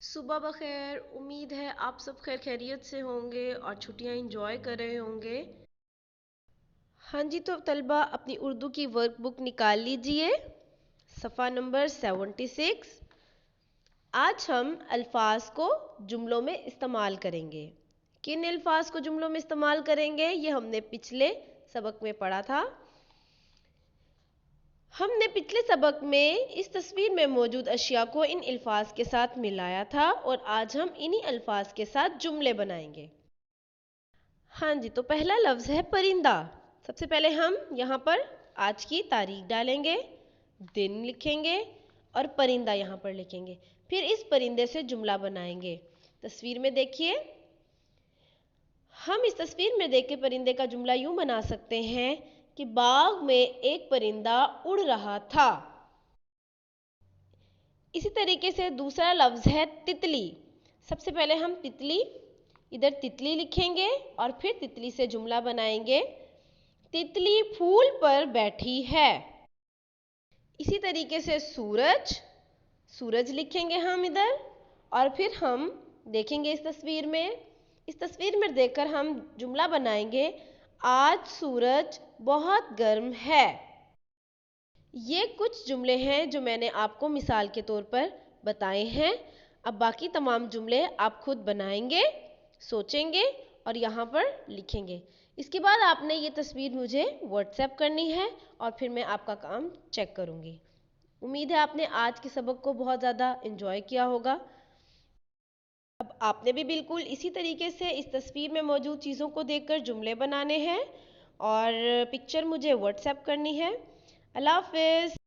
सुबह बखैर। उम्मीद है आप सब खैर खैरियत से होंगे और छुट्टियां एंजॉय कर रहे होंगे। हाँ जी, तो तलबा अपनी उर्दू की वर्कबुक निकाल लीजिए, सफ़ा नंबर 76। आज हम अल्फाज को जुमलों में इस्तेमाल करेंगे। किन अल्फाज को जुमलों में इस्तेमाल करेंगे ये हमने पिछले सबक में पढ़ा था। हमने पिछले सबक में इस तस्वीर में मौजूद अशिया को इन अल्फाज के साथ मिलाया था और आज हम इन्हीं अल्फाज के साथ जुमले बनाएंगे। हाँ जी, तो पहला लफ्ज़ है परिंदा। सबसे पहले हम यहाँ पर आज की तारीख डालेंगे, दिन लिखेंगे और परिंदा यहाँ पर लिखेंगे। फिर इस परिंदे से जुमला बनाएंगे। तस्वीर में देखिए, हम इस तस्वीर में देख के परिंदे का जुमला यूं बना सकते हैं कि बाग में एक परिंदा उड़ रहा था। इसी तरीके से दूसरा लफ्ज़ है तितली। सबसे पहले हम तितली, इधर तितली लिखेंगे और फिर तितली से जुमला बनाएंगे। तितली फूल पर बैठी है। इसी तरीके से सूरज, सूरज लिखेंगे हम इधर और फिर हम देखेंगे इस तस्वीर में देखकर हम जुमला बनाएंगे, आज सूरज बहुत गर्म है। ये कुछ जुमले हैं जो मैंने आपको मिसाल के तौर पर बताए हैं। अब बाकी तमाम जुमले आप खुद बनाएंगे, सोचेंगे और यहाँ पर लिखेंगे। इसके बाद आपने ये तस्वीर मुझे व्हाट्सएप करनी है और फिर मैं आपका काम चेक करूँगी। उम्मीद है आपने आज के सबक को बहुत ज़्यादा एंजॉय किया होगा। अब आपने भी बिल्कुल इसी तरीके से इस तस्वीर में मौजूद चीज़ों को देखकर जुमले बनाने हैं और पिक्चर मुझे व्हाट्सएप करनी है। अल्लाह हाफ़िज़।